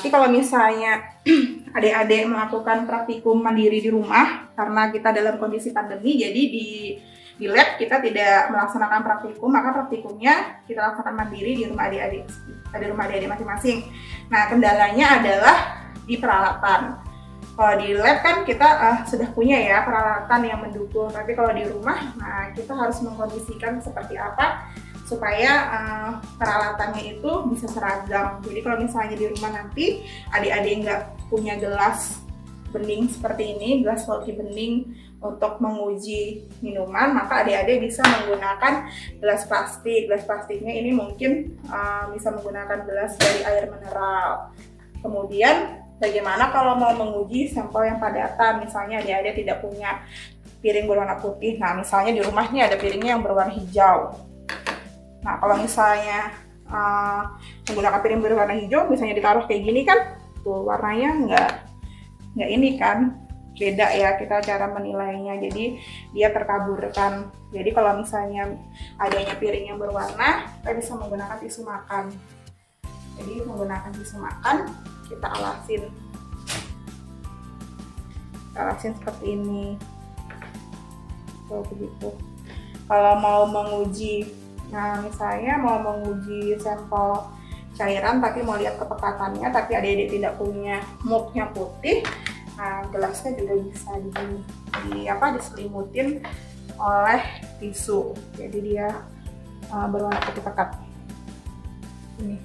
Tapi kalau misalnya adik-adik melakukan praktikum mandiri di rumah, karena kita dalam kondisi pandemi, jadi di lab kita tidak melaksanakan praktikum, maka praktikumnya kita laksanakan mandiri di rumah adik-adik masing-masing. Nah, kendalanya adalah di peralatan. Kalau di lab kan kita sudah punya ya peralatan yang mendukung, tapi kalau di rumah, nah kita harus mengkondisikan seperti apa supaya peralatannya itu bisa seragam. Jadi kalau misalnya di rumah nanti adik-adik nggak punya gelas bening seperti ini, gelas hoki bening untuk menguji minuman, maka adik-adik bisa menggunakan gelas plastik. Gelas plastiknya ini mungkin bisa menggunakan gelas dari air mineral. Kemudian bagaimana kalau mau menguji sampel yang padatan, misalnya adik-adik tidak punya piring berwarna putih, nah misalnya di rumahnya ada piringnya yang berwarna hijau. Nah, kalau misalnya menggunakan piring berwarna hijau, misalnya ditaruh kayak gini kan, tuh warnanya nggak ini kan, beda ya kita cara menilainya. Jadi dia terkaburkan. Jadi kalau misalnya adanya piring yang berwarna, kita bisa menggunakan tisu makan. Jadi menggunakan tisu makan, kita alasin seperti ini. Tuh begitu. Kalau mau menguji, nah misalnya mau menguji sampel cairan tapi mau lihat kepekatannya, tapi adik-adik tidak punya mug yang putih, nah gelasnya juga bisa diselimutin oleh tisu, jadi dia berwarna putih pekat ini.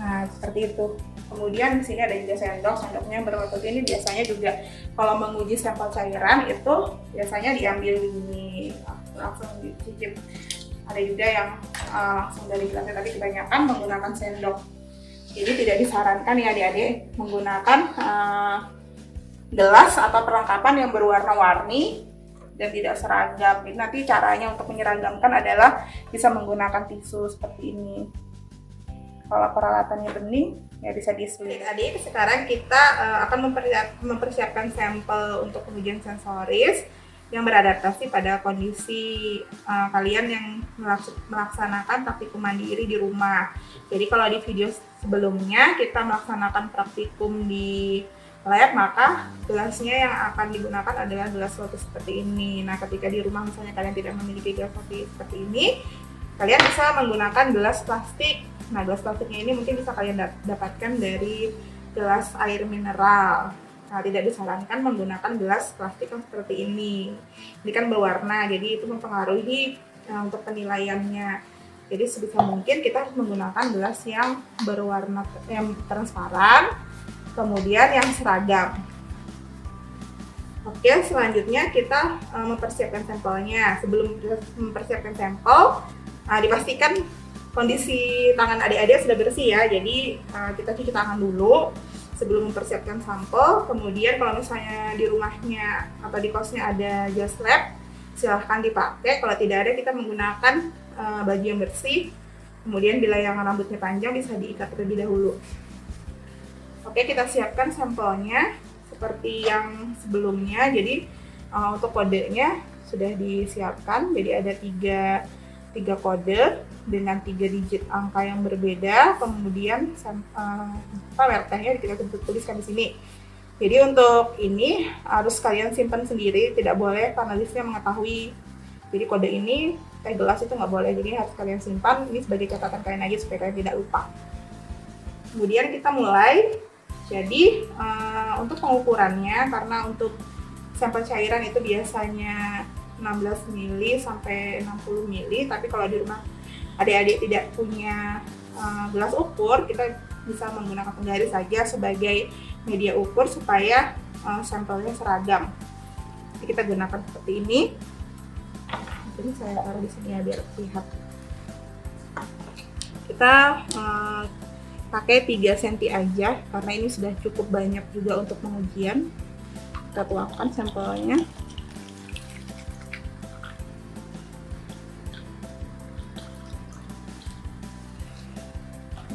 Nah seperti itu. Kemudian di sini ada juga sendoknya yang berwarna putih. Ini biasanya juga kalau menguji sampel cairan itu biasanya diambil ini langsung dicicip. Ada juga yang langsung dari gelasnya, tapi kebanyakan menggunakan sendok. Jadi tidak disarankan ya adik-adik menggunakan gelas atau perlengkapan yang berwarna-warni dan tidak seragam. Jadi nanti caranya untuk menyeragamkan adalah bisa menggunakan tisu seperti ini. Kalau peralatannya bening, ya bisa diselit. Adik, sekarang kita akan mempersiapkan sampel untuk pengujian sensoris yang beradaptasi pada kondisi kalian yang melaksanakan praktikum mandiri di rumah. Jadi kalau di video sebelumnya kita melaksanakan praktikum di lab, maka gelasnya yang akan digunakan adalah gelas lotus seperti ini. Nah, ketika di rumah misalnya kalian tidak memiliki gelas seperti ini, kalian bisa menggunakan gelas plastik. Nah, gelas plastiknya ini mungkin bisa kalian dapatkan dari gelas air mineral. Nah, tidak disarankan menggunakan gelas plastik yang seperti ini. Ini kan berwarna, jadi itu mempengaruhi untuk penilaiannya. Jadi sebisa mungkin kita harus menggunakan gelas yang berwarna yang transparan, kemudian yang seragam. Oke, selanjutnya kita mempersiapkan sampelnya. Sebelum mempersiapkan sampel, dipastikan kondisi tangan adik-adik sudah bersih ya. Jadi kita cuci tangan dulu sebelum mempersiapkan sampel. Kemudian kalau misalnya di rumahnya atau di kosnya ada jas lab, silahkan dipakai. Kalau tidak ada, kita menggunakan baju yang bersih. Kemudian bila yang rambutnya panjang bisa diikat terlebih dahulu. Oke, kita siapkan sampelnya seperti yang sebelumnya. Jadi untuk kodenya sudah disiapkan. Jadi ada tiga kode dengan 3 digit angka yang berbeda. Kemudian WRT-nya kita tuliskan di sini. Jadi untuk ini harus kalian simpan sendiri, tidak boleh panelisnya mengetahui. Jadi kode ini teh gelas itu nggak boleh, jadi harus kalian simpan ini sebagai catatan kalian aja supaya kalian tidak lupa. Kemudian kita mulai. Jadi untuk pengukurannya, karena untuk sampel cairan itu biasanya 16 mili sampai 60 mili, tapi kalau di rumah adik-adik tidak punya gelas ukur, kita bisa menggunakan penggaris saja sebagai media ukur supaya sampelnya seragam. Jadi kita gunakan seperti ini. Jadi saya taruh di sini ya biar terlihat. Kita pakai 3 cm aja karena ini sudah cukup banyak juga untuk pengujian. Kita tuangkan sampelnya.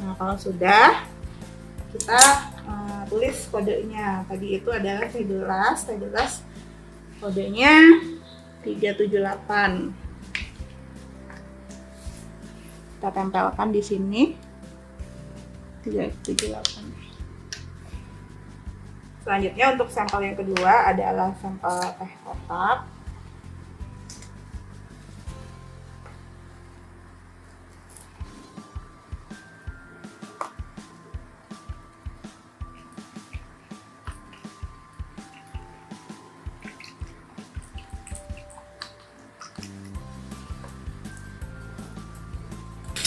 Nah, kalau sudah, kita tulis kodenya. Tadi itu adalah teh gelas kodenya 378. Kita tempelkan di sini. 378. Selanjutnya untuk sampel yang kedua adalah sampel teh kotak.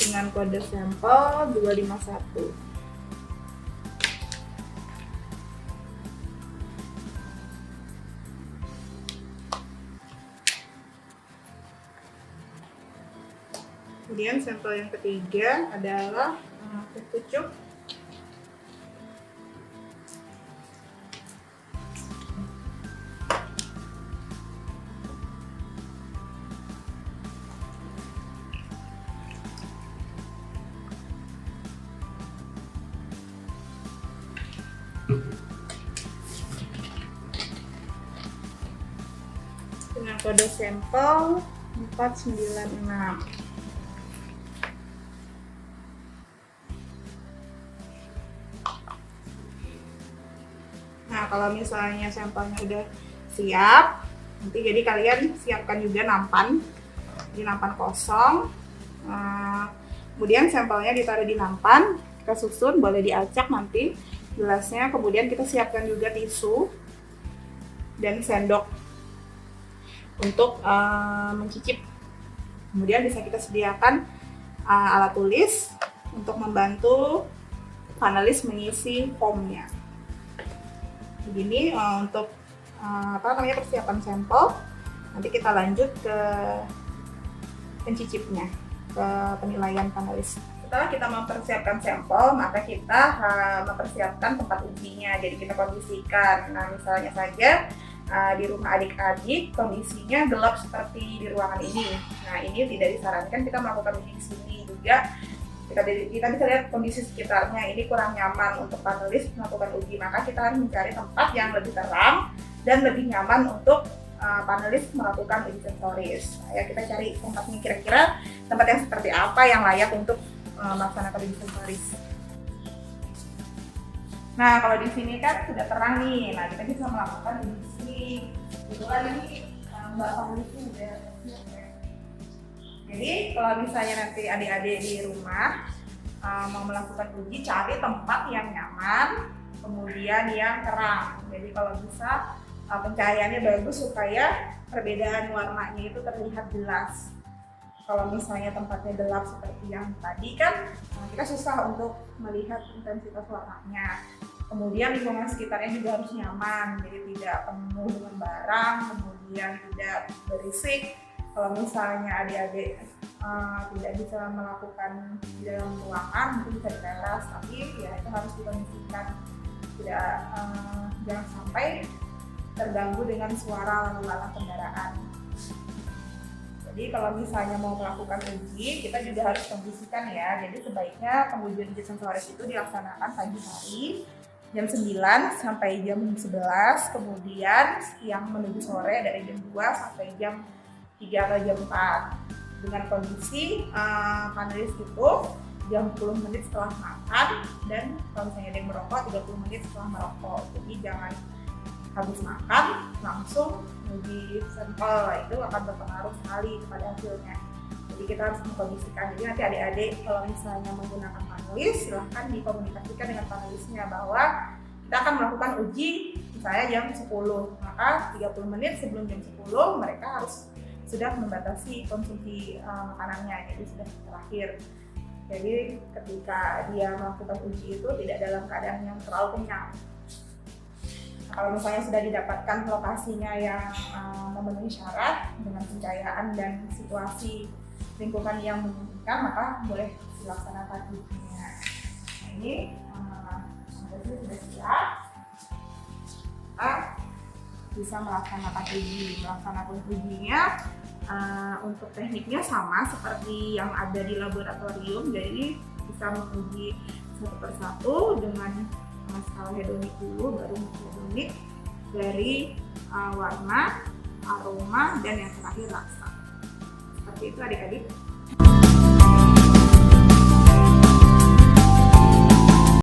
Dengan kode sampel 251. Kemudian sampel yang ketiga adalah teh pucuk. Dengan kode sampel 496. Nah, kalau misalnya sampelnya udah siap, nanti jadi kalian siapkan juga nampan, di nampan kosong. Kemudian sampelnya ditaruh di nampan, kita susun, boleh diacak nanti gelasnya. Kemudian kita siapkan juga tisu dan sendok untuk mencicip. Kemudian bisa kita sediakan alat tulis untuk membantu panelis mengisi formnya. Begini untuk persiapan sampel. Nanti kita lanjut ke pencicipnya, ke penilaian panelis. Setelah kita mempersiapkan sampel, maka kita mempersiapkan tempat ujinya. Jadi kita kondisikan. Nah, misalnya saja di rumah adik-adik kondisinya gelap seperti di ruangan ini. Nah, ini tidak disarankan kita melakukan uji di sini juga. Kita bisa lihat kondisi sekitarnya, ini kurang nyaman untuk panelis melakukan uji, maka kita harus mencari tempat yang lebih terang dan lebih nyaman untuk panelis melakukan uji sensoris. Ya, kita cari tempatnya, kira-kira tempat yang seperti apa yang layak untuk melaksanakan uji sensoris. Nah, kalau di sini kan sudah terang nih, nah kita bisa melakukan uji di sini. Kebetulan ini Mbak panelisnya udah siap ya. Jadi kalau misalnya nanti adik-adik di rumah mau melakukan uji, cari tempat yang nyaman, kemudian yang terang. Jadi kalau bisa pencahayaannya bagus supaya perbedaan warnanya itu terlihat jelas. Kalau misalnya tempatnya gelap seperti yang tadi kan kita susah untuk melihat intensitas warnanya. Kemudian lingkungan sekitarnya juga harus nyaman, jadi tidak penuh dengan barang, kemudian tidak berisik. Kalau misalnya adik-adik tidak bisa melakukan di dalam ruangan, mungkin bisa di teras, tapi ya itu harus dikondisikan, tidak jangan sampai terganggu dengan suara lalu lalang kendaraan. Jadi kalau misalnya mau melakukan uji, kita juga harus kondisikan ya. Jadi sebaiknya pengujian uji sensoris itu dilaksanakan pagi hari jam 9 sampai jam 11, kemudian siang menuju sore dari jam 2 sampai jam 3 atau jam 4, dengan kondisi panelis itu jam 10 menit setelah makan, dan kalau misalnya ada yang merokok 30 menit setelah merokok. Jadi jangan habis makan langsung uji sampel, itu akan berpengaruh sekali kepada hasilnya. Jadi kita harus mengkondisikan. Jadi nanti adik-adik kalau misalnya menggunakan panelis, silahkan dikomunikasikan dengan panelisnya bahwa kita akan melakukan uji misalnya jam 10, maka 30 menit sebelum jam 10 mereka harus sudah membatasi konsumsi makanannya, jadi sudah terakhir. Jadi ketika dia melakukan uji itu tidak dalam keadaan yang terlalu kenyang. Nah, kalau misalnya sudah didapatkan lokasinya yang memenuhi syarat dengan pencahayaan dan situasi lingkungan yang memungkinkan, maka boleh dilaksanakan ujinya. Nah, ini sudah siap. Kita bisa melaksanakan ujinya. Untuk tekniknya sama seperti yang ada di laboratorium, jadi bisa menguji satu persatu dengan skala hedonik dulu, baru hedonik dari warna, aroma, dan yang terakhir rasa. Seperti itu adik-adik.